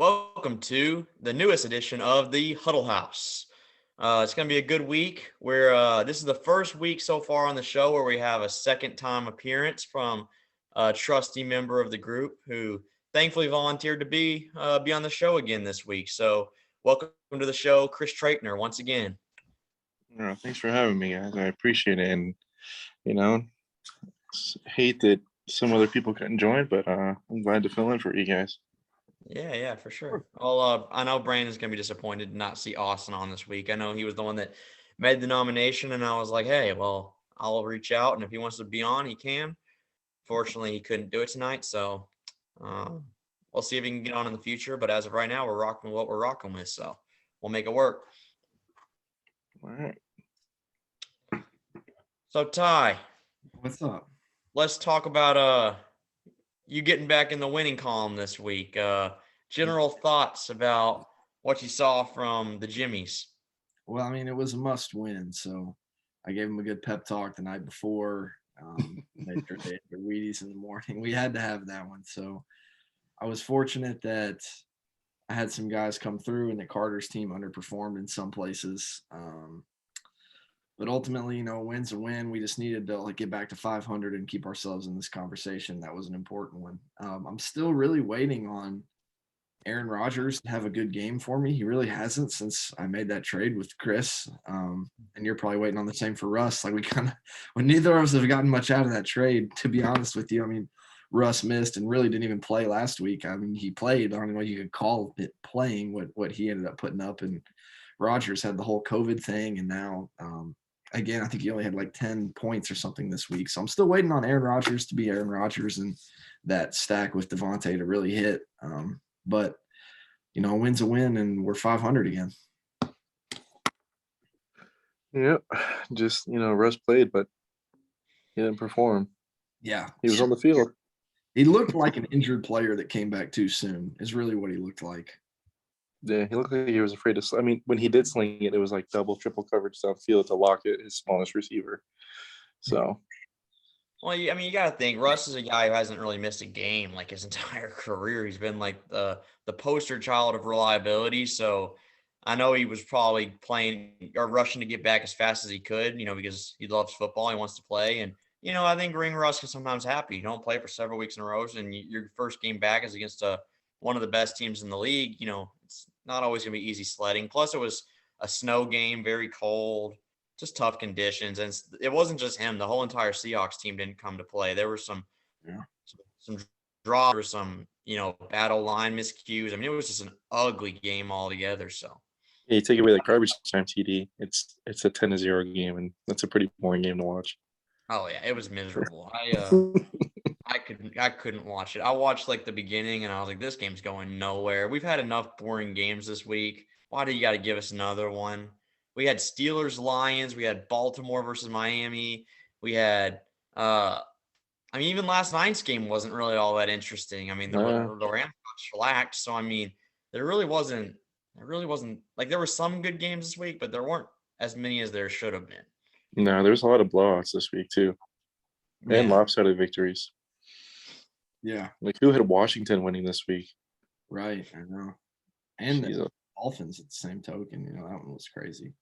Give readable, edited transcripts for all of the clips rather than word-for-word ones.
Welcome to the newest edition of the Huddle House. It's going to be a good week. This is the first week so far on the show where we have a second time appearance from a trusty member of the group who thankfully volunteered to be on the show again this week. So welcome to the show, Chris Traitner, once again. Thanks for having me, guys. I appreciate it, and you know, hate that some other people couldn't join, but I'm glad to fill in for you guys. Yeah, for sure. Well, I know Brandon's gonna be disappointed to not see Austin on this week. I know he was the one that made the nomination, and I was like, hey, well, I'll reach out, and if he wants to be on, he can. Fortunately, he couldn't do it tonight, so we'll see if he can get on in the future. But as of right now, we're rocking with what we're rocking with, so we'll make it work. All right. So Ty, What's up? let's talk about you getting back in the winning column this week. General thoughts about what you saw from the Jimmies. Well, I mean, it was a must win. So I gave him a good pep talk the night before. Made sure they had their Wheaties in the morning. We had to have that one. So I was fortunate that I had some guys come through and that Carter's team underperformed in some places. But ultimately, a win's a win. We just needed to get back to 500 and keep ourselves in this conversation. That was an important one. I'm still really waiting on Aaron Rodgers to have a good game for me. He really hasn't since I made that trade with Chris. And you're probably waiting on the same for Russ. When neither of us have gotten much out of that trade, to be honest with you. I mean, Russ missed and really didn't even play last week. I mean, he played. I don't know what you could call it playing, what he ended up putting up. And Rodgers had the whole COVID thing. And now, again, I think he only had 10 points or something this week. So I'm still waiting on Aaron Rodgers to be Aaron Rodgers and that stack with Devontae to really hit. But, a win's a win, and we're 500 again. Yep. Just, Russ played, but he didn't perform. Yeah. He was on the field. He looked like an injured player that came back too soon is really what he looked like. Yeah, he looked like he was afraid to. I mean, when he did sling it, it was like double, triple coverage downfield to Lockett, his smallest receiver. So. Well, you got to think Russ is a guy who hasn't really missed a game his entire career. He's been the poster child of reliability. So I know he was probably playing or rushing to get back as fast as he could, because he loves football. He wants to play. And, I think Ring Russ can sometimes happen. You don't play for several weeks in a row, and your first game back is against one of the best teams in the league. It's not always going to be easy sledding. Plus, it was a snow game, very cold. Just tough conditions, and it wasn't just him. The whole entire Seahawks team didn't come to play. There were some draws, some battle line miscues. I mean, it was just an ugly game altogether. So yeah, you take away the garbage time TD, it's a 10-0 game, and that's a pretty boring game to watch. Oh yeah, it was miserable. I couldn't watch it. I watched the beginning, and I was like, this game's going nowhere. We've had enough boring games this week. Why do you got to give us another one? We had Steelers, Lions. We had Baltimore versus Miami. We had, even last night's game wasn't really all that interesting. I mean, the Rams got shellacked. So, there really wasn't there were some good games this week, but there weren't as many as there should have been. No, there's a lot of blowouts this week too. And lopsided victories. Yeah. Who had Washington winning this week? Right, I know. And the Dolphins at the same token, that one was crazy.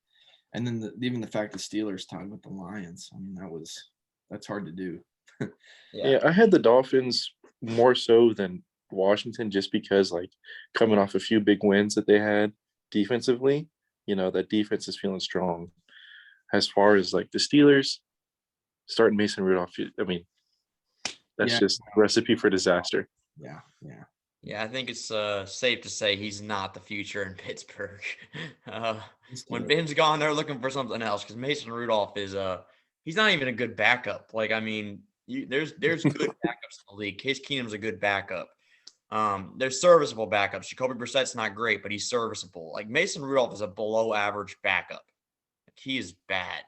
And then even the fact the Steelers tied with the Lions, I mean, that's hard to do. Yeah, I had the Dolphins more so than Washington just because, coming off a few big wins that they had defensively, that defense is feeling strong. As far as, the Steelers, starting Mason Rudolph, I mean, that's just a recipe for disaster. Yeah. Yeah, I think it's safe to say he's not the future in Pittsburgh. When Ben's gone, they're looking for something else because Mason Rudolph is he's not even a good backup. There's good backups in the league. Case Keenum's a good backup. There's serviceable backups. Jacoby Brissett's not great, but he's serviceable. Mason Rudolph is a below average backup. He is bad.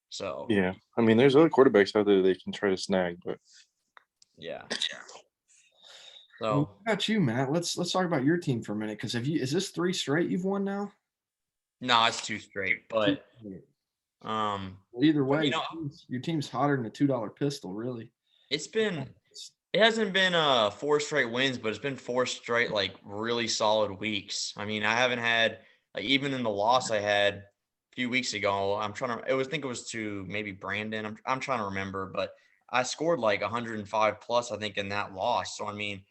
So yeah, there's other quarterbacks out there they can try to snag, but yeah. So what about you, Matt? Let's talk about your team for a minute because is this 3 straight you've won now? No, it's 2 straight. But either way, your team's hotter than a $2 pistol, really. It's been It hasn't been 4 straight wins, but it's been 4 straight like really solid weeks. I mean, I haven't had like even in the loss I had a few weeks ago. I think it was to maybe Brandon. I'm trying to remember, but I scored like 105 plus I think in that loss. So I mean,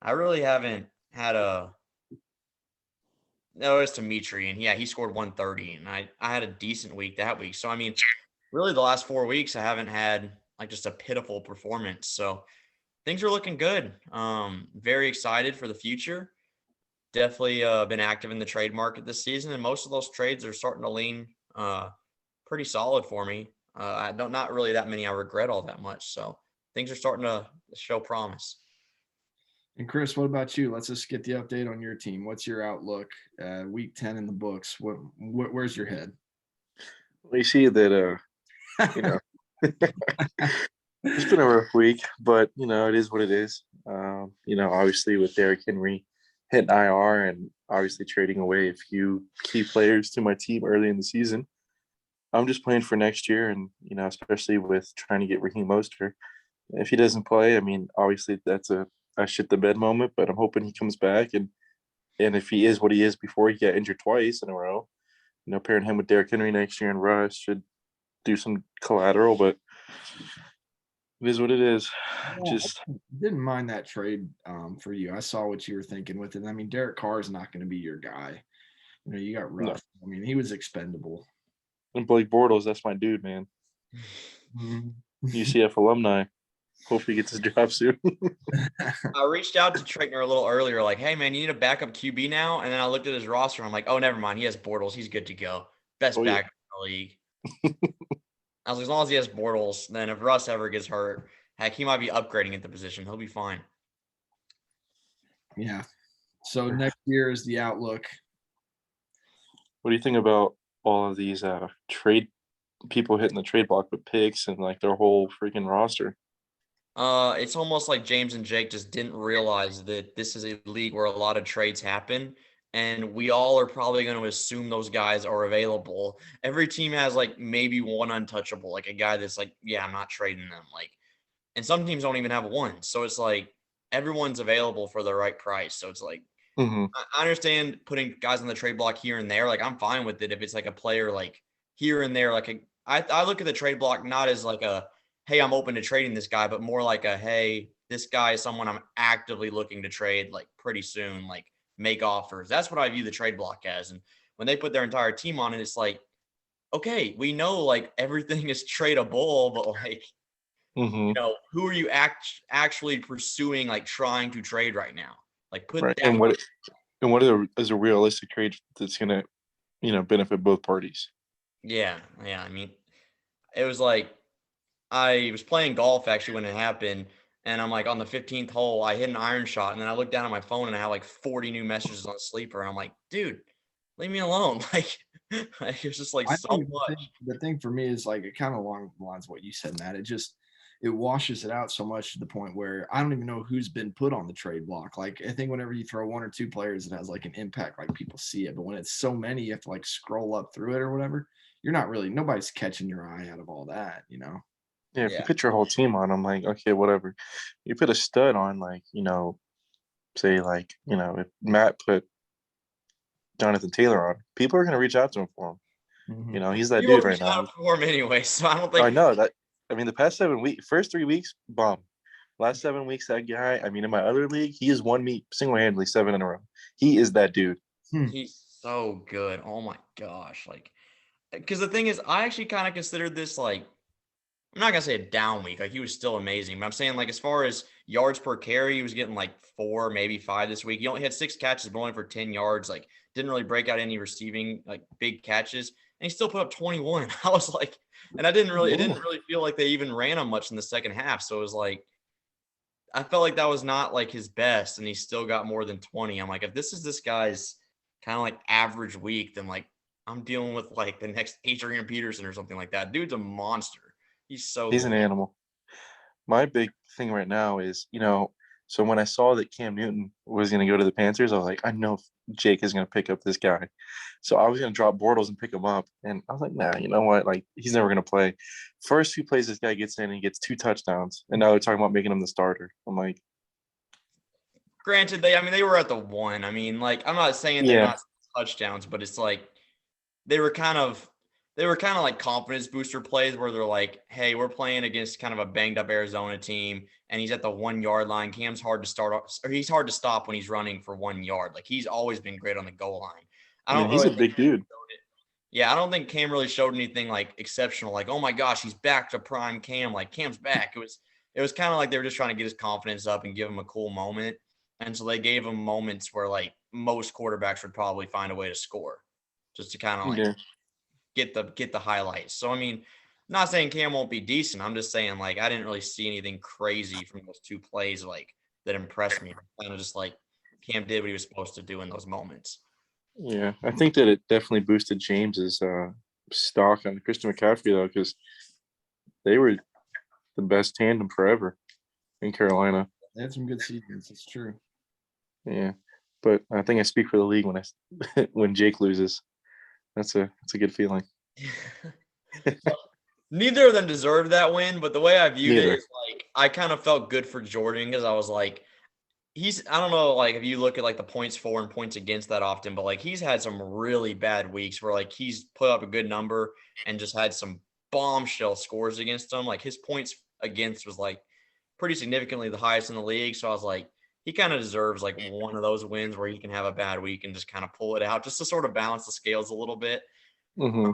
I really haven't had a no, it's Dimitri, and yeah, he scored 130, and I had a decent week that week. So I mean, really the last 4 weeks I haven't had like just a pitiful performance. So things are looking good. Very excited for the future. Definitely been active in the trade market this season, and most of those trades are starting to lean pretty solid for me. I don't not really that many I regret all that much. So things are starting to show promise. And Chris, what about you? Let's just get the update on your team. What's your outlook? Week 10 in the books. Where's your head? We see that you know it's been a rough week, but it is what it is. Obviously with Derrick Henry hitting IR and obviously trading away a few key players to my team early in the season, I'm just playing for next year, and especially with trying to get Raheem Mostert. If he doesn't play, I mean, obviously that's a shit the bed moment, but I'm hoping he comes back, and if he is what he is before he got injured twice in a row, pairing him with Derrick Henry next year and Russ should do some collateral, but it is what it is. Yeah, Just I didn't mind that trade for you. I saw what you were thinking with it. I mean, Derek Carr is not going to be your guy. You got no. Russ. I mean, he was expendable. And Blake Bortles, that's my dude, man. Mhm. UCF alumni. Hope he gets his job soon. I reached out to Traitner a little earlier, like, hey man, you need a backup QB now. And then I looked at his roster and I'm like, oh, never mind. He has Bortles. He's good to go. Best Oh yeah. backup in the league. I was like, as long as he has Bortles, then if Russ ever gets hurt, heck, he might be upgrading at the position. He'll be fine. Yeah. So next year is the outlook. What do you think about all of these trade people hitting the trade block with picks and like their whole freaking roster? It's almost like James and Jake just didn't realize that this is a league where a lot of trades happen, and we all are probably going to assume those guys are available. Every team has like maybe one untouchable, like a guy that's like, yeah, I'm not trading them. Like, and some teams don't even have one. So it's like everyone's available for the right price. So it's like Mm-hmm. I understand putting guys on the trade block here and there. Like I'm fine with it if it's like a player like here and there. I look at the trade block not as like a hey, I'm open to trading this guy, but more like a hey, this guy is someone I'm actively looking to trade like pretty soon, like make offers. That's what I view the trade block as. And when they put their entire team on it, it's like, okay, we know like everything is tradable, but like, Mm-hmm. who are you actually pursuing, like trying to trade right now? Like put Right. that. And what is a realistic trade that's gonna, benefit both parties? Yeah. Yeah. I mean, it was like I was playing golf actually when it happened, and I'm like on the 15th hole, I hit an iron shot, and then I look down at my phone and I have like 40 new messages on Sleeper, and I'm like, dude, leave me alone. Like it was just like I so think much. the thing for me is like it kind of along the lines of what you said, Matt. It washes it out so much to the point where I don't even know who's been put on the trade block. Like I think whenever you throw one or two players, it has like an impact, like people see it. But when it's so many, you have to like scroll up through it or whatever. You're not really nobody's catching your eye out of all that. Yeah, if you Yeah. put your whole team on, I'm like, okay, whatever. You put a stud on, like, say like, if Matt put Jonathan Taylor on, people are gonna reach out to him for him. Mhm. He's that You were dude right reaching now. out for him anyway, so I don't I think know that. I mean, the past 7 weeks, first 3 weeks, bomb. Last 7 weeks, that guy. I mean, in my other league, he has won me single-handedly 7 in a row. He is that dude. Hmm. he's so good. Oh my gosh. Like, because the thing is, I actually kind of considered this like I'm not gonna say a down week. Like he was still amazing, but I'm saying like as far as yards per carry, he was getting like 4, maybe 5 this week. He only had 6 catches, but only for 10 yards. Like didn't really break out any receiving like big catches, and he still put up 21. I was like, and it didn't really feel like they even ran him much in the second half. So it was like I felt like that was not like his best, and he still got more than 20. I'm like, if this is this guy's kind of like average week, then like I'm dealing with like the next Adrian Peterson or something like that. Dude's a monster. He's so He's good. an animal. My big thing right now is, So when I saw that Cam Newton was going to go to the Panthers, I was like, I know Jake is going to pick up this guy. So I was going to drop Bortles and pick him up. And I was like, nah, you know what? Like, he's never going to play. First few plays this guy gets in and he gets 2 touchdowns. And now they're talking about making him the starter. I'm like, Granted, they were at the 1. I mean, like, I'm not saying they're yeah, not touchdowns, but it's like they were kind of like confidence booster plays where they're like, hey, we're playing against kind of a banged up Arizona team, and he's at the 1-yard line. Cam's hard to start off, or he's hard to stop when he's running for 1 yard. Like, he's always been great on the goal line. I I mean, don't he's really a think big dude. Yeah, I don't think Cam really showed anything like exceptional. Like, oh my gosh, he's back to prime Cam. Like, Cam's back. It was kind of like they were just trying to get his confidence up and give him a cool moment. And so they gave him moments where like most quarterbacks would probably find a way to score, just to kind of like Yeah. get the highlights. So I mean, not saying Cam won't be decent. I'm just saying like I didn't really see anything crazy from those 2 plays like that impressed me. Kind of just like Cam did what he was supposed to do in those moments. Yeah. I think that it definitely boosted James's stock on Christian McCaffrey, though, because they were the best tandem forever in Carolina. They had some good seasons. It's true. Yeah. But I think I speak for the league when when Jake loses. That's a good feeling. Neither of them deserved that win, but the way I viewed Neither. it is like I kind of felt good for Jordan because I was like, I don't know, like if you look at like the points for and points against that often, but like he's had some really bad weeks where like he's put up a good number and just had some bombshell scores against him. Like his points against was like pretty significantly the highest in the league. So I was like, he kind of deserves like one of those wins where he can have a bad week and just kind of pull it out just to sort of balance the scales a little bit. Mm-hmm.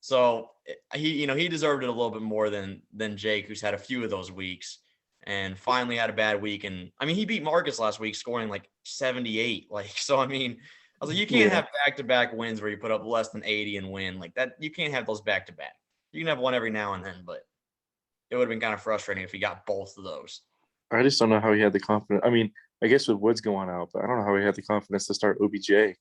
So he deserved it a little bit more than Jake, who's had a few of those weeks and finally had a bad week. And I mean, he beat Marcus last week, scoring like 78. Like, so I mean, I was like, you can't Yeah. have back-to-back wins where you put up less than 80 and win like that. You can't have those back-to-back. You can have one every now and then, but it would have been kind of frustrating if he got both of those. I just don't know how he had the confidence. I mean, I guess with Woods going out, but I don't know how he had the confidence to start OBJ.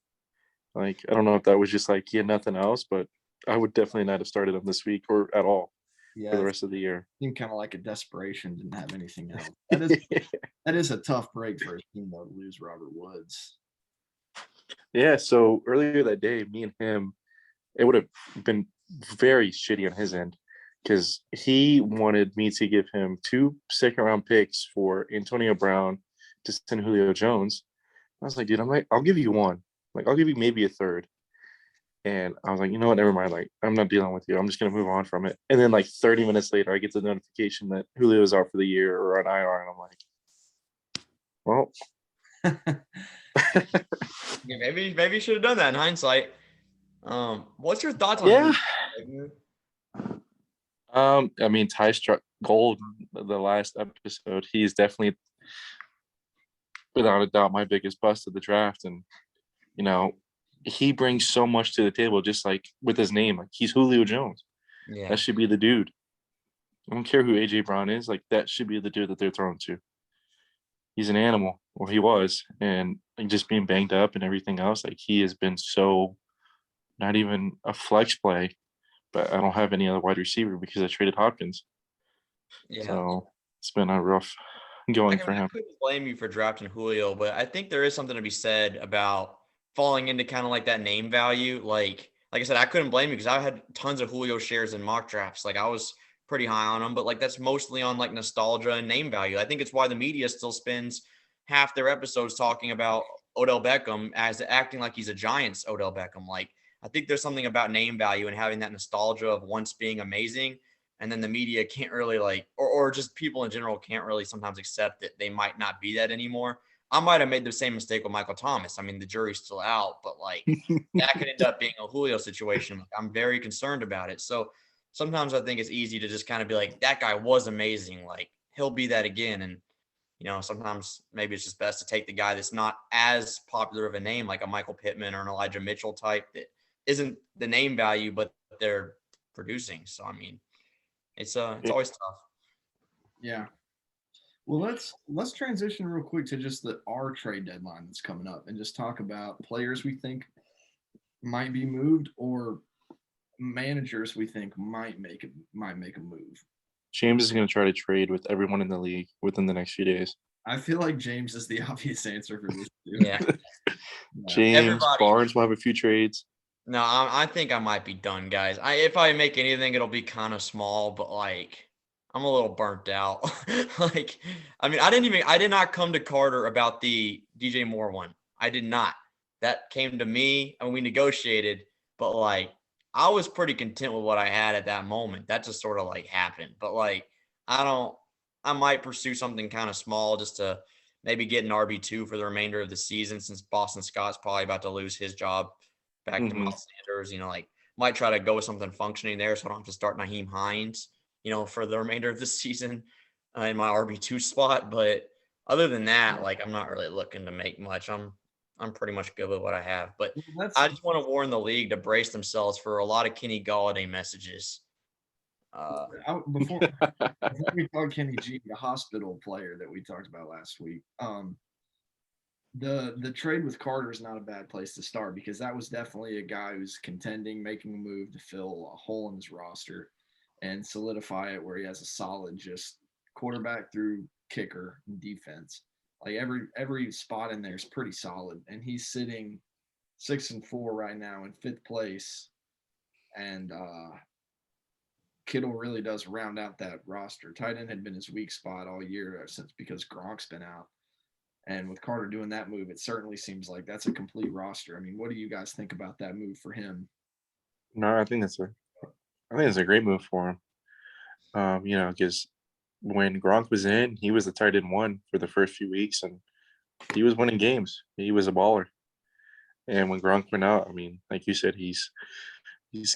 Like, I don't know if that was just like he had nothing else, but I would definitely not have started him this week or at all for Yeah, the it rest of the year. seemed kind of like a desperation. Didn't have anything else. That is a tough break for a team though to lose Robert Woods. Yeah. So earlier that day, me and him, it would have been very shitty on his end because he wanted me to give him 2 second-round picks for Antonio Brown, to Julio Jones. I was like, dude, I'll give you 1. Like, I'll give you maybe a third. And I was like, you know what? Never mind. Like, I'm not dealing with you. I'm just gonna move on from it. And then like 30 minutes later, I get the notification that Julio is out for the year or on IR, and I'm like, well, Yeah, maybe you should have done that in hindsight. What's your thoughts on yeah. Julio? I mean, Ty struck gold the last episode. He's definitely, without a doubt, my biggest bust of the draft. And you know, he brings so much to the table, just like with his name. Like, he's Julio Jones. Yeah. That should be the dude. I don't care who AJ Brown is. Like, that should be the dude that they're throwing to. He's an animal, or he was, and like, just being banged up and everything else. Like, he has been so not even a flex play. But I don't have any other wide receiver because I traded Hopkins. Yeah. So it's been a rough going for I him. couldn't blame you for drafting Julio, but I think there is something to be said about falling into kind of like that name value. Like I said, I couldn't blame you because I had tons of Julio shares in mock drafts. Like I was pretty high on him, but like that's mostly on like nostalgia and name value. I think it's why the media still spends half their episodes talking about Odell Beckham as acting like he's a Giants Odell Beckham. Like I think there's something about name value and having that nostalgia of once being amazing. And then the media can't really like, or just people in general can't really sometimes accept that they might not be that anymore. I might have made the same mistake with Michael Thomas. I mean, the jury's still out, but like that could end up being a Julio situation. Like, I'm very concerned about it. So sometimes I think it's easy to just kind of be like, that guy was amazing. Like he'll be that again. And, sometimes maybe it's just best to take the guy that's not as popular of a name, like a Michael Pittman or an Elijah Mitchell type that isn't the name value, but they're producing. So, I mean, it's always tough. Yeah. Well, let's transition real quick to just our trade deadline that's coming up, and just talk about players we think might be moved or managers we think might make a move. James is going to try to trade with everyone in the league within the next few days. I feel like James is the obvious answer for this. Yeah. James Everybody. Barnes will have a few trades. No, I think I might be done, guys. If I make anything, it'll be kind of small, but like I'm a little burnt out. Like, I mean, I did not come to Carter about the DJ Moore one. I did not. That came to me and we negotiated, but like I was pretty content with what I had at that moment. That just sort of like happened. But like I might pursue something kind of small just to maybe get an RB2 for the remainder of the season since Boston Scott's probably about to lose his job back to Miles Sanders, like might try to go with something functioning there so I don't have to start Naheem Hines, for the remainder of the season in my RB2 spot. But other than that, like I'm not really looking to make much. I'm pretty much good with what I have. But I just want to warn the league to brace themselves for a lot of Kenny Galladay messages. Before we talk Kenny G, the hospital player that we talked about last week, the trade with Carter is not a bad place to start because that was definitely a guy who's contending, making a move to fill a hole in his roster and solidify it where he has a solid just quarterback through kicker and defense. Like every spot in there is pretty solid, and he's sitting 6-4 right now in 5th place, and Kittle really does round out that roster. Tight end had been his weak spot all year since because Gronk's been out. And with Carter doing that move, it certainly seems like that's a complete roster. I mean, what do you guys think about that move for him? No, I think that's a great move for him. Because when Gronk was in, he was the tight end 1 for the first few weeks, and he was winning games. He was a baller. And when Gronk went out, I mean, like you said, he's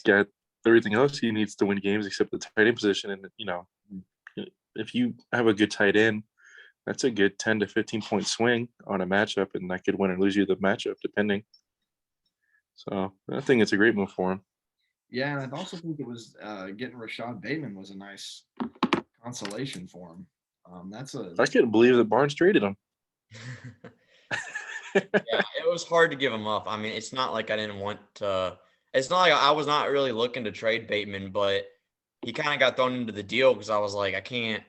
got everything else he needs to win games except the tight end position. And if you have a good tight end, that's a good 10 to 15 point swing on a matchup, and that could win or lose you the matchup depending. So I think it's a great move for him. Yeah, and I also think it was getting Rashad Bateman was a nice consolation for him. I couldn't believe that Barnes traded him. Yeah, it was hard to give him up. I mean, it's not like I didn't want to. It's not like I was not really looking to trade Bateman, but he kind of got thrown into the deal because I was like, I can't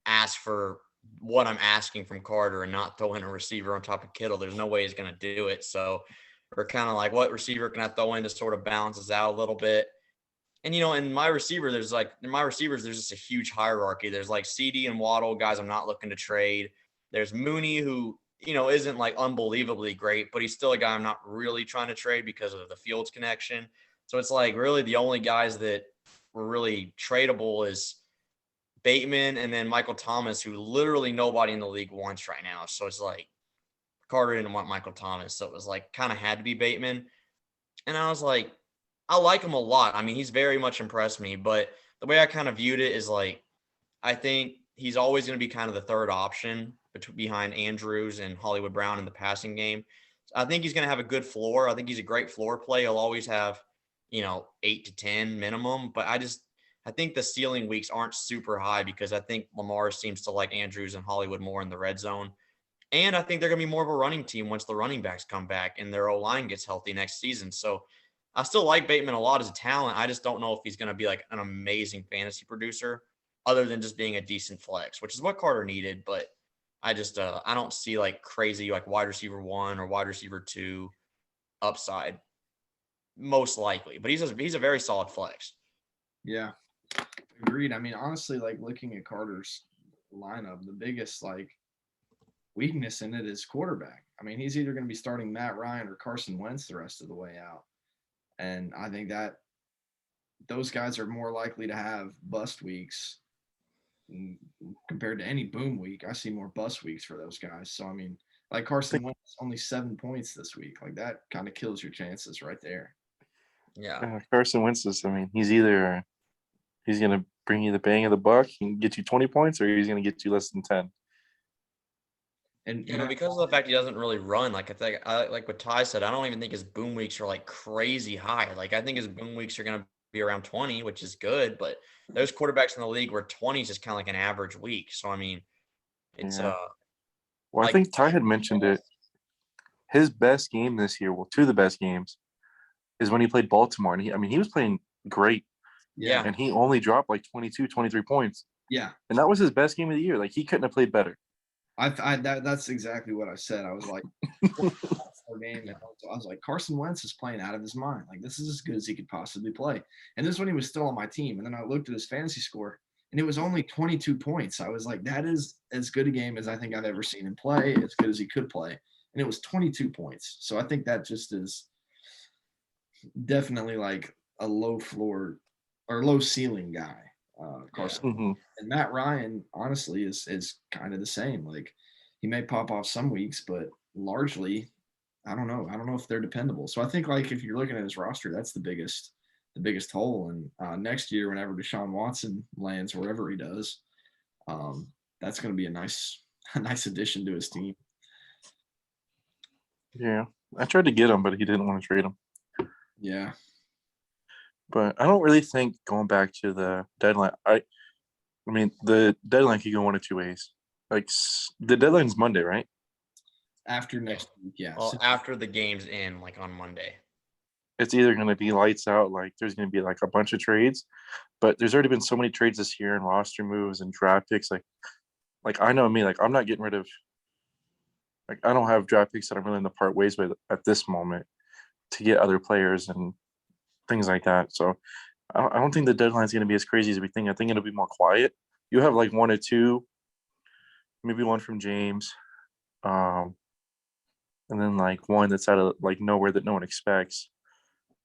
ask for what I'm asking from Carter and not throw in a receiver on top of Kittle. There's no way he's going to do it. So we're kind of like, what receiver can I throw in to sort of balance us out a little bit? And, in my receivers, there's just a huge hierarchy. There's like CD and Waddle, guys I'm not looking to trade. There's Mooney, who, isn't like unbelievably great, but he's still a guy I'm not really trying to trade because of the Fields connection. So it's like really the only guys that were really tradable is Bateman and then Michael Thomas, who literally nobody in the league wants right now. So it's like Carter didn't want Michael Thomas. So it was like kind of had to be Bateman. And I was like, I like him a lot. I mean, he's very much impressed me, but the way I kind of viewed it is like, I think he's always going to be kind of the third option behind Andrews and Hollywood Brown in the passing game. So I think he's going to have a good floor. I think he's a great floor play. He'll always have, 8 to 10 minimum, but I think the ceiling weeks aren't super high because I think Lamar seems to like Andrews and Hollywood more in the red zone. And I think they're going to be more of a running team once the running backs come back and their O-line gets healthy next season. So I still like Bateman a lot as a talent. I just don't know if he's going to be like an amazing fantasy producer other than just being a decent flex, which is what Carter needed. But I just, I don't see like crazy like wide receiver 1 or wide receiver 2 upside most likely, but he's a very solid flex. Yeah. Agreed. I mean, honestly, like looking at Carter's lineup, the biggest like weakness in it is quarterback. I mean, he's either going to be starting Matt Ryan or Carson Wentz the rest of the way out. And I think that those guys are more likely to have bust weeks compared to any boom week. I see more bust weeks for those guys. So, I mean, like Carson Wentz, only 7 points this week. Like that kind of kills your chances right there. Yeah. Carson Wentz is, I mean, he's going to bring you the bang of the buck. He can get you 20 points or he's going to get you less than 10. And because of the fact he doesn't really run, like I think, like what Ty said, I don't even think his boom weeks are like crazy high. Like I think his boom weeks are going to be around 20, which is good. But there's quarterbacks in the league where 20 is just kind of like an average week. So I mean, it's Well, like, I think Ty had mentioned it. His best game this year, well, 2 of the best games, is when he played Baltimore. And he was playing great. Yeah. And he only dropped like 22, 23 points. Yeah. And that was his best game of the year. Like he couldn't have played better. That's exactly what I said. I was like, our game, and I was like, Carson Wentz is playing out of his mind. Like, this is as good as he could possibly play. And this is when he was still on my team. And then I looked at his fantasy score, and it was only 22 points. I was like, that is as good a game as I think I've ever seen him play, as good as he could play. And it was 22 points. So I think that just is definitely like a low floor or low ceiling guy. Carson Mm-hmm. and Matt Ryan, honestly, is kind of the same. Like, he may pop off some weeks, but largely, I don't know. I don't know if they're dependable. So I think, like, if you're looking at his roster, that's the biggest hole. And next year, whenever Deshaun Watson lands wherever he does, that's going to be a nice a nice addition to his team. Yeah, I tried to get him, but he didn't want to trade him. Yeah. But I don't really think going back to the deadline. I mean, the deadline could go one of two ways. Like the deadline's Monday, right? After next week, yeah. Well, after the game's in, like on Monday. It's either going to be lights out, like there's going to be like a bunch of trades, but there's already been so many trades this year and roster moves and draft picks. Like I know me, like I'm not getting rid of. Like I don't have draft picks that I'm willing to part ways with at this moment to get other players and things like that. So I don't think the deadline's going to be as crazy as we think. I think it'll be more quiet. You have like one or two, maybe one from James, and then like one that's out of like nowhere that no one expects.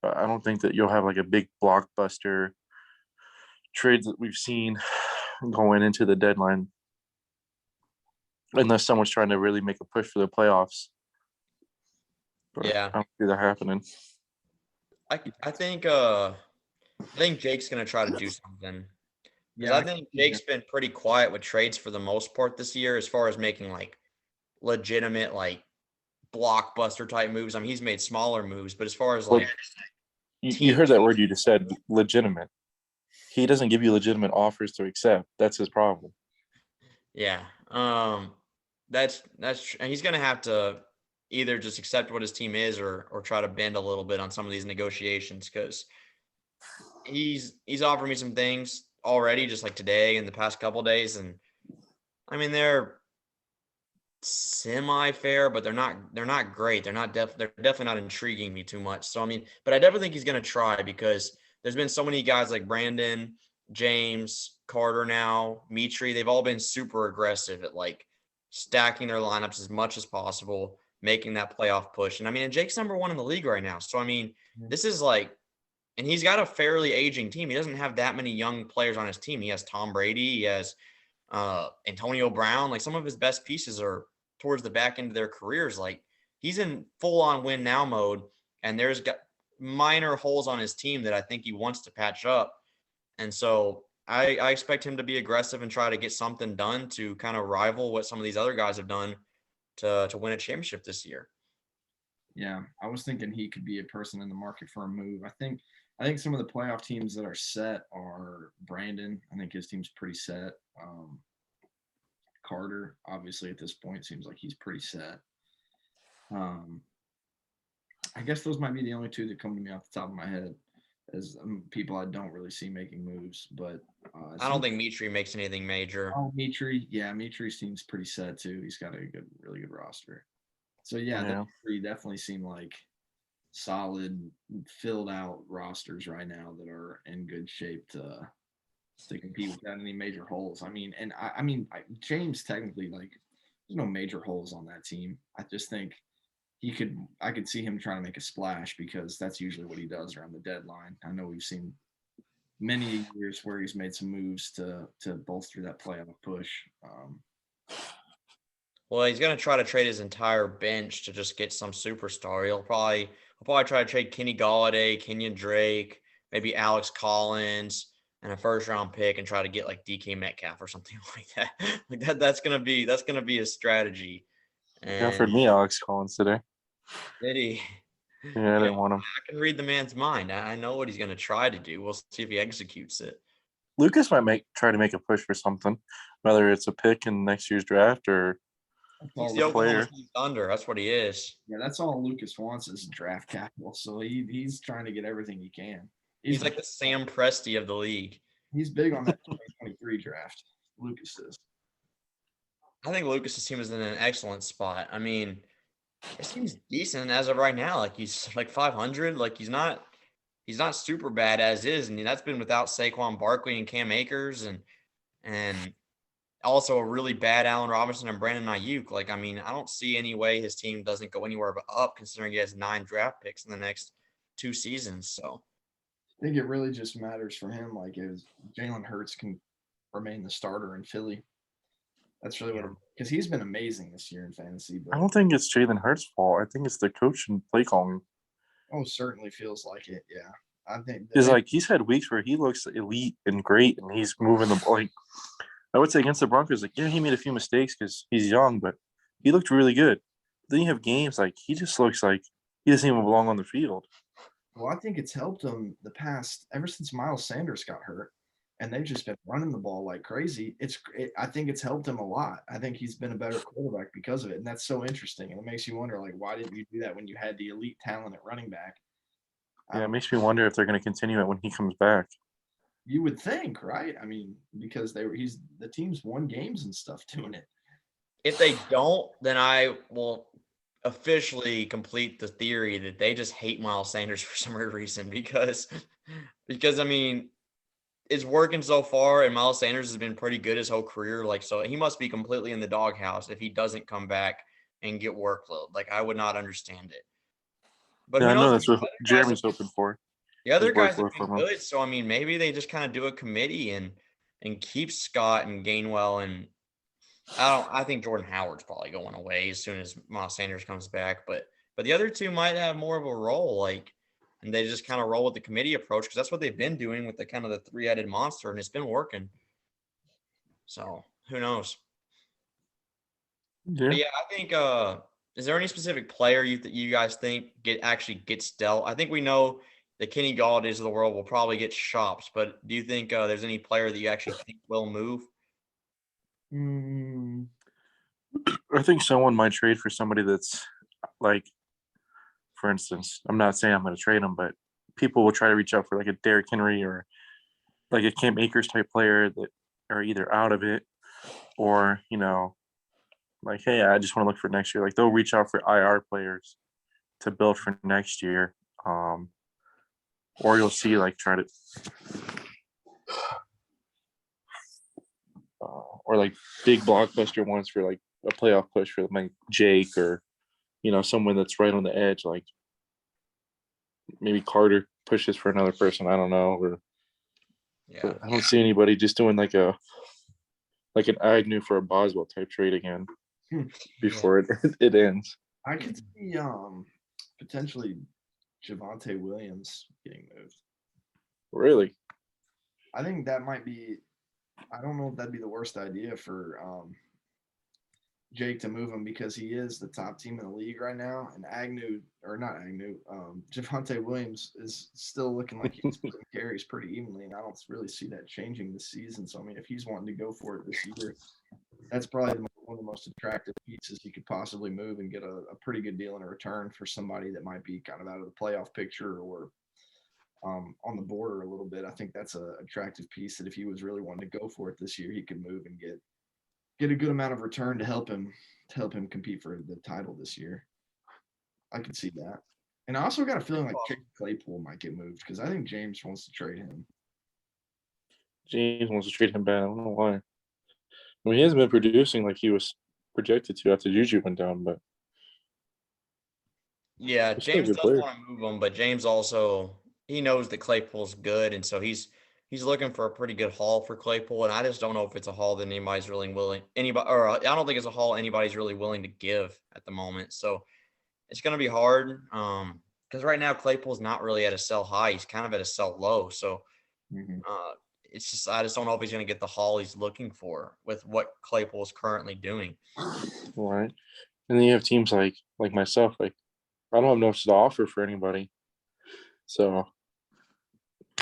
But I don't think that you'll have like a big blockbuster trades that we've seen going into the deadline, unless someone's trying to really make a push for the playoffs. But Yeah. I don't see that happening. I think Jake's gonna try to do something. Because Yeah. I think Jake's been pretty quiet with trades for the most part this year, as far as making like legitimate like blockbuster type moves. I mean, he's made smaller moves, but as far as like You heard that word you just said, legitimate. He doesn't give you legitimate offers to accept. That's his problem. Yeah. That's and he's gonna have to either just accept what his team is or try to bend a little bit on some of these negotiations, because he's offered me some things already, just like today and the past couple days, and I mean they're semi-fair, but they're not great. They're definitely not intriguing me too much. So I mean, but I definitely think he's gonna try, because there's been so many guys like Brandon, James, Carter, now Mitri. They've all been super aggressive at like stacking their lineups as much as possible, making that playoff push. And I mean, and Jake's number one in the league right now. So I mean, this is like, and he's got a fairly aging team. He doesn't have that many young players on his team. He has Tom Brady. He has Antonio Brown. Like, some of his best pieces are towards the back end of their careers. Like, he's in full on win now mode, and there's got minor holes on his team that I think he wants to patch up. And so I expect him to be aggressive and try to get something done to kind of rival what some of these other guys have done to win a championship this year. Yeah, I was thinking he could be a person in the market for a move. I think some of the playoff teams that are set are Brandon. I think his team's pretty set. Carter, obviously, at this point, seems like he's pretty set. I guess those might be the only two that come to me off the top of my head as people I don't really see making moves. But I don't think Mitri makes anything major. Oh, Mitri, yeah, Mitri's team's pretty set too. He's got a really good roster. So yeah, those three definitely seem like solid, filled out rosters right now that are in good shape to compete without any major holes. I mean, and I mean, James technically, like, there's no major holes on that team. I just think I could see him trying to make a splash, because that's usually what he does around the deadline. I know we've seen many years where he's made some moves to bolster that playoff push. Well, he's going to try to trade his entire bench to just get some superstar. He'll probably try to trade Kenny Galladay, Kenyon Drake, maybe Alex Collins, and a first-round pick, and try to get like DK Metcalf or something like that. Like that's gonna be his strategy. And he offered me Alex Collins today. Did he? Yeah, I didn't want him. I can read the man's mind. I know what he's going to try to do. We'll see if he executes it. Lucas might try to make a push for something, whether it's a pick in next year's draft or he's the Oklahoma City Thunder. That's what he is. Yeah, that's all Lucas wants is draft capital. So he's trying to get everything he can. He's like the Sam Presti of the league. He's big on that 2023 draft. Lucas is. I think Lucas's team is in an excellent spot. I mean, his team's decent as of right now. Like he's like 500. Like he's not super bad as is, and that's been without Saquon Barkley and Cam Akers, and also a really bad Allen Robinson and Brandon Ayuk. Like I mean, I don't see any way his team doesn't go anywhere but up, considering he has 9 draft picks in the next 2 seasons. So I think it really just matters for him, like if Jalen Hurts can remain the starter in Philly. That's really what yeah. because he's been amazing this year in fantasy, I but don't think it's Jalen Hurts' fault. I think it's the coach and play calling. certainly feels like it. Yeah, I think Is like he's had weeks where he looks elite and great, and he's moving the ball. Like I would say against the Broncos, like yeah, he made a few mistakes because he's young, but he looked really good. Then you have games like he just looks like he doesn't even belong on the field. Well, I think it's helped him the past ever since Miles Sanders got hurt, and they've just been running the ball like crazy. I think it's helped him a lot. I think he's been a better quarterback because of it, and that's so interesting. And it makes you wonder, like, why didn't you do that when you had the elite talent at running back? Yeah, it makes me wonder if they're going to continue it when he comes back. You would think, right? I mean, because he's the team's won games and stuff doing it. If they don't, then I will officially complete the theory that they just hate Miles Sanders for some weird reason because I mean it's working so far and Miles Sanders has been pretty good his whole career. Like so he must be completely in the doghouse if he doesn't come back and get workload. Like I would not understand it. But Yeah, who I know knows? I that's mean, what Jeremy's hoping for. the His other guys have workload been from him. good. So I mean maybe they just kind of do a committee and keep Scott and Gainwell and I think Jordan Howard's probably going away as soon as Miles Sanders comes back, but the other two might have more of a role, like, and they just kind of roll with the committee approach because that's what they've been doing with the kind of the 3-headed monster, and it's been working. So who knows? Yeah. But yeah, I think. Is there any specific player you guys think actually gets dealt? I think we know the Kenny Galladay's of the world will probably get shops, but do you think there's any player that you actually think will move? Mm, I think someone might trade for somebody that's like, for instance, I'm not saying I'm going to trade him, but people will try to reach out for like a Derrick Henry or like a Cam Akers type player that are either out of it or, like, hey, I just want to look for next year. Like they'll reach out for IR players to build for next year. Or you'll see like try to or like big blockbuster ones for like a playoff push for like Jake or someone that's right on the edge, like maybe Carter pushes for another person. I don't know, Yeah, but I don't see anybody just doing like an Agnew for a Boswell type trade again hmm. before it ends. I could see potentially Javonte Williams getting moved. Really? I think that might be. I don't know if that'd be the worst idea for Jake to move him because he is the top team in the league right now, and Javonte Williams is still looking like he's splitting carries pretty evenly, and I don't really see that changing this season. So I mean, if he's wanting to go for it this year, that's probably one of the most attractive pieces he could possibly move and get a pretty good deal in return for somebody that might be kind of out of the playoff picture or on the border a little bit. I think that's an attractive piece that if he was really wanting to go for it this year, he could move and get a good amount of return to help him compete for the title this year. I could see that. And I also got a feeling like Chase Claypool might get moved because I think James wants to trade him. James wants to trade him back. I don't know why. I mean, he hasn't been producing like he was projected to after Juju went down, but yeah, he's still a James good does player. want to move him, but James also he knows that Claypool's good, and so he's looking for a pretty good haul for Claypool, and I just don't know if it's a haul that anybody's really willing I don't think it's a haul anybody's really willing to give at the moment. So it's going to be hard because right now Claypool's not really at a sell high; he's kind of at a sell low. So Mm-hmm. it's just I just don't know if he's going to get the haul he's looking for with what Claypool is currently doing. Right. And then you have teams like myself, like I don't have much to offer for anybody. So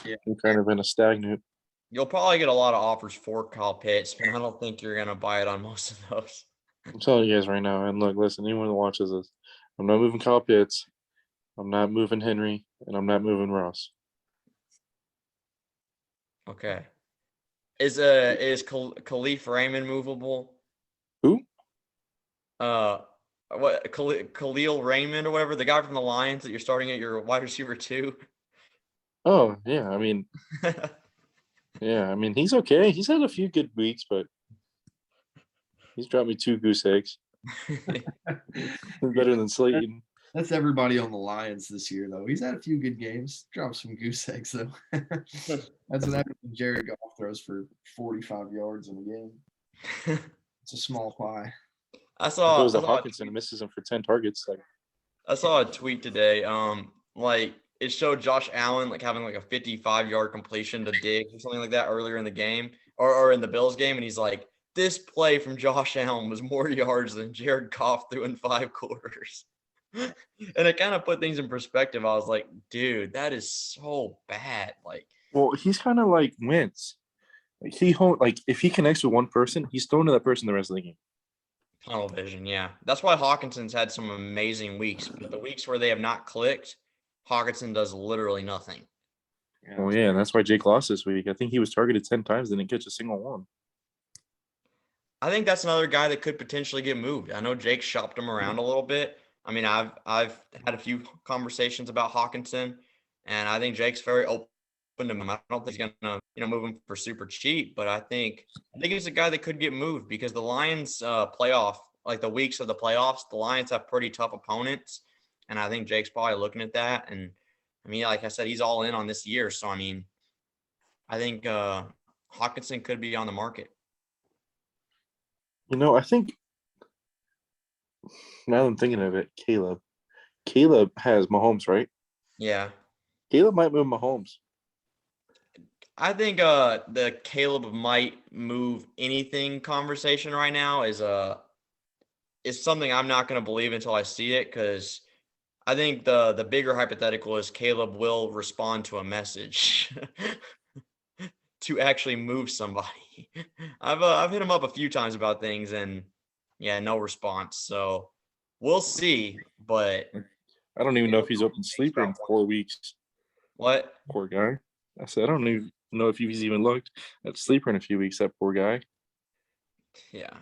Yeah. I'm kind of in a stagnant. You'll probably get a lot of offers for Kyle Pitts, but I don't think you're going to buy it on most of those. I'm telling you guys right now, and look, listen, anyone that watches this, I'm not moving Kyle Pitts, I'm not moving Henry, and I'm not moving Ross. Okay. Is Khalif Raymond movable? Who? What Khalil Raymond or whatever, the guy from the Lions that you're starting at your wide receiver 2. Oh yeah, I mean, he's okay. He's had a few good weeks, but he's dropped me 2 goose eggs. Better than Slayton. That's everybody on the Lions this year, though. He's had a few good games. Dropped some goose eggs, though. That's what happens when Jared Goff throws for 45 yards in a game. It's a small pie. I It saw goes to Hawkinson and misses him for 10 targets. Like, I saw a tweet today. Like it showed Josh Allen like having like a 55-yard completion to Diggs or something like that earlier in the game or in the Bills game, and he's like, this play from Josh Allen was more yards than Jared Goff threw in 5 quarters. And it kind of put things in perspective. I was like, dude, that is so bad. Like, well, he's kind of like Wentz. Like if he connects with one person, he's throwing to that person the rest of the game. tunnel vision, yeah. That's why Hawkinson's had some amazing weeks. But the weeks where they have not clicked, Hawkinson does literally nothing. Oh yeah, and that's why Jake lost this week. I think he was targeted 10 times and didn't catch a single one. I think that's another guy that could potentially get moved. I know Jake shopped him around a little bit. I mean, I've had a few conversations about Hawkinson, and I think Jake's very open to him. I don't think he's gonna, move him for super cheap, but I think he's a guy that could get moved because the Lions playoff, like the weeks of the playoffs, the Lions have pretty tough opponents, and I think Jake's probably looking at that. And I mean, like I said, he's all in on this year, so I mean, I think Hawkinson could be on the market. I think now that I'm thinking of it, Caleb has Mahomes, right? Yeah. Caleb might move Mahomes. I think the Caleb might move anything conversation right now is something I'm not going to believe until I see it, because I think the bigger hypothetical is Caleb will respond to a message to actually move somebody. I've hit him up a few times about things, and yeah, no response. So we'll see. But I don't even know if he's open sleeper in 4 weeks. What? Poor guy. I said I don't even know if he's even looked at sleeper in a few weeks. That poor guy. Yeah.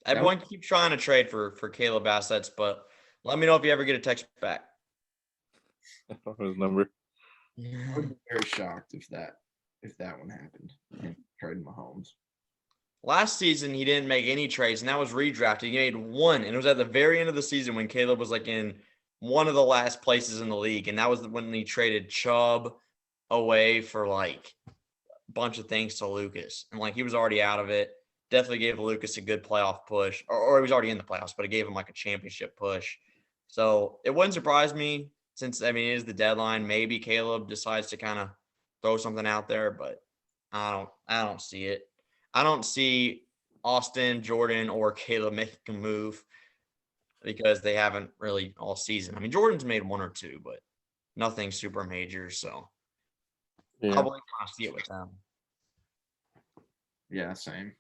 Everyone keeps trying to trade for Caleb assets, but let me know if you ever get a text back. I don't know his number. I would be very shocked if that one happened. Trading Mahomes. Last season, he didn't make any trades, and that was redrafted. He made one, and it was at the very end of the season when Caleb was like in one of the last places in the league, and that was when he traded Chubb away for like a bunch of things to Lucas, and like he was already out of it. Definitely gave Lucas a good playoff push, or he was already in the playoffs, but it gave him like a championship push. So it wouldn't surprise me, since I mean it is the deadline. Maybe Caleb decides to kind of throw something out there, but I don't see it. I don't see Austin, Jordan, or Caleb making a move because they haven't really all season. I mean, Jordan's made 1 or 2, but nothing super major. So Yeah. I'll kind of see it with them. Yeah, same.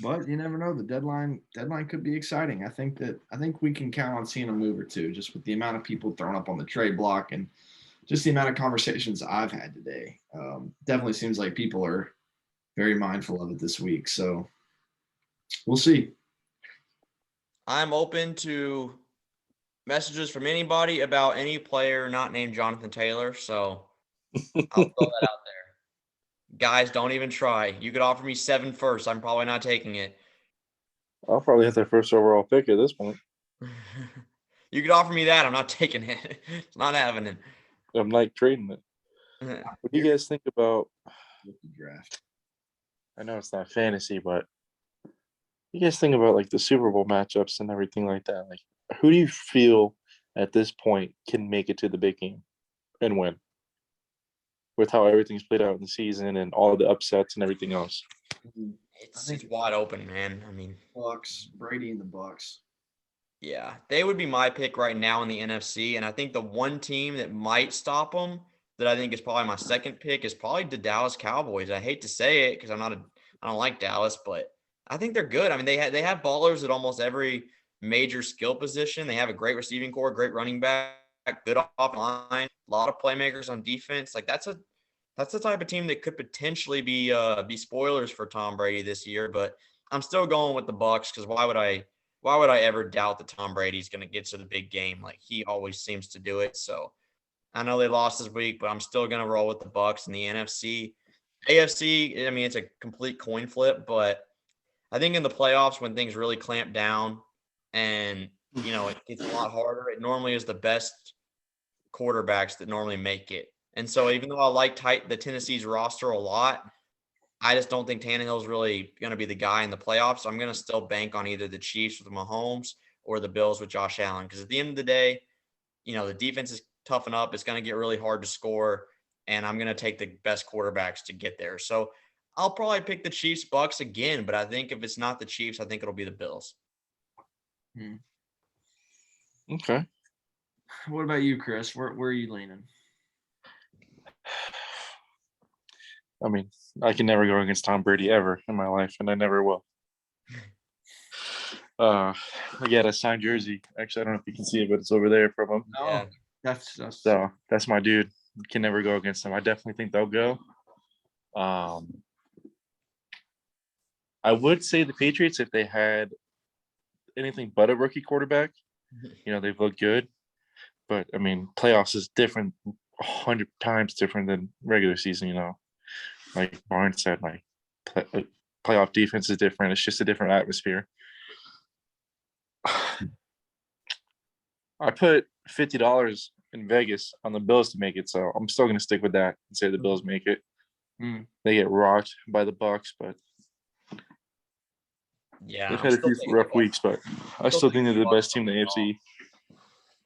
But you never know. The deadline could be exciting. I think we can count on seeing a move or two, just with the amount of people thrown up on the trade block and just the amount of conversations I've had today. Definitely seems like people are very mindful of it this week. So we'll see. I'm open to messages from anybody about any player not named Jonathan Taylor. So I'll throw that out there. Guys, don't even try. You could offer me 7 first. I'm probably not taking it. I'll probably have their first overall pick at this point. You could offer me that. I'm not taking it. It's not happening. I'm like trading it. What do you guys think about draft? I know it's not fantasy, but you guys think about like the Super Bowl matchups and everything like that? Like, who do you feel at this point can make it to the big game and win? With how everything's played out in the season and all the upsets and everything else. It's wide open, man. I mean, Bucks, Brady and the Bucks. Yeah, they would be my pick right now in the NFC, and I think the one team that might stop them, that I think is probably my second pick, is probably the Dallas Cowboys. I hate to say it because I don't like Dallas, but I think they're good. I mean, they have ballers at almost every major skill position. They have a great receiving core, great running back, good offensive line, a lot of playmakers on defense. Like that's a that's the type of team that could potentially be spoilers for Tom Brady this year. But I'm still going with the Bucks because why would I ever doubt that Tom Brady's going to get to the big game? Like he always seems to do it. So I know they lost this week, but I'm still going to roll with the Bucks and the NFC. AFC, I mean, it's a complete coin flip, but I think in the playoffs when things really clamp down and it gets a lot harder, it normally is the best quarterbacks that normally make it. And so even though I like the Tennessee's roster a lot, I just don't think Tannehill's really going to be the guy in the playoffs. I'm going to still bank on either the Chiefs with Mahomes or the Bills with Josh Allen because at the end of the day, the defense is toughen up. It's going to get really hard to score, and I'm going to take the best quarterbacks to get there. So I'll probably pick the Chiefs Bucks again, but I think if it's not the Chiefs, I think it'll be the Bills. Okay. What about you, Chris? Where are you leaning? I mean, I can never go against Tom Brady ever in my life, and I never will. I got a signed jersey. Actually, I don't know if you can see it, but it's over there from him. Oh, Yeah. That's my dude. Can never go against him. I definitely think they'll go. I would say the Patriots, if they had anything but a rookie quarterback, they've looked good. But I mean, playoffs is different, 100 times different than regular season. Like Barnes said, like playoff defense is different. It's just a different atmosphere. I put $50 in Vegas on the Bills to make it, so I'm still going to stick with that and say the Bills make it. They get rocked by the Bucks, but yeah, they've had a few rough weeks. But I still think they're the best team in the AFC.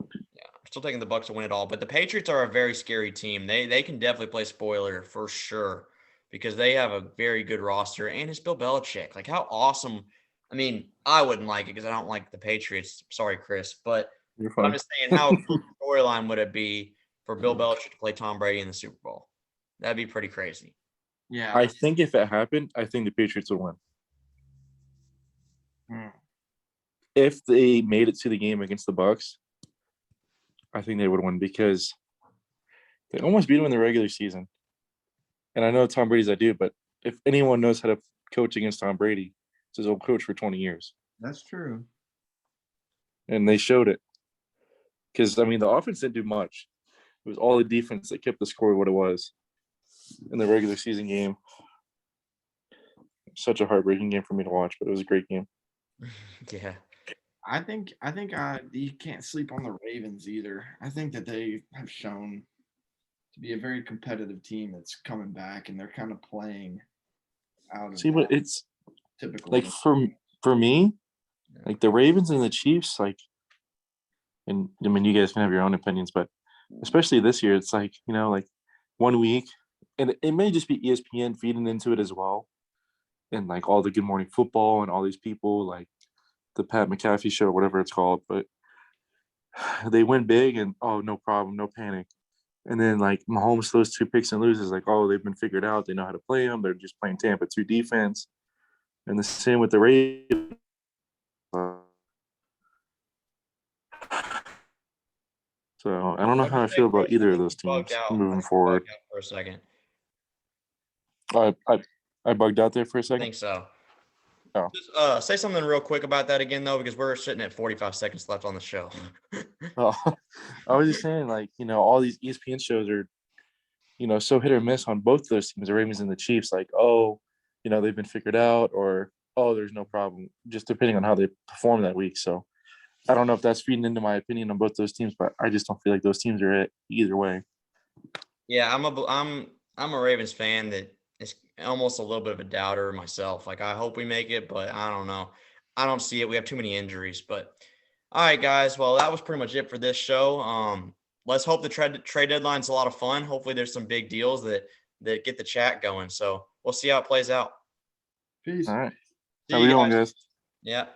Yeah, I'm still taking the Bucks to win it all, but the Patriots are a very scary team. They can definitely play spoiler for sure because they have a very good roster and it's Bill Belichick. Like how awesome! I mean, I wouldn't like it because I don't like the Patriots. Sorry, Chris, but I'm just saying, how cool storyline would it be for Bill Belichick to play Tom Brady in the Super Bowl? That'd be pretty crazy. Yeah, I think if it happened, I think the Patriots would win. If they made it to the game against the Bucks, I think they would win because they almost beat them in the regular season. And I know Tom Brady's that dude, but if anyone knows how to coach against Tom Brady, it's his old coach for 20 years. That's true. And they showed it. Because, I mean, the offense didn't do much. It was all the defense that kept the score what it was in the regular season game. Such a heartbreaking game for me to watch, but it was a great game. Yeah. I think you can't sleep on the Ravens either. I think that they have shown to be a very competitive team that's coming back, and they're kind of playing out of. See, but it's typical. Like for me, like the Ravens and the Chiefs, like, and I mean, you guys can have your own opinions, but especially this year, it's like, like 1 week, and it may just be ESPN feeding into it as well, and like all the Good Morning Football and all these people, like the Pat McAfee show, whatever it's called, but they win big and no problem, no panic. And then like Mahomes throws 2 picks and loses, like, they've been figured out. They know how to play them. They're just playing Tampa 2 defense. And the same with the Ravens. So I don't know how I feel about either of those teams moving forward. For a second. I bugged out there for a second. I think so. Oh. Just, say something real quick about that again, though, because we're sitting at 45 seconds left on the show. I was just saying, like, all these ESPN shows are, so hit or miss on both those teams, the Ravens and the Chiefs. Like, they've been figured out, or there's no problem, just depending on how they perform that week. So I don't know if that's feeding into my opinion on both those teams, but I just don't feel like those teams are it either way. Yeah, I'm a Ravens fan that is almost a little bit of a doubter myself. Like I hope we make it, but I don't know. I don't see it. We have too many injuries. But all right, guys. Well, that was pretty much it for this show. Let's hope the trade deadline's a lot of fun. Hopefully, there's some big deals that get the chat going. So we'll see how it plays out. Peace. All right. See How we you doing, guys. guys? Yeah.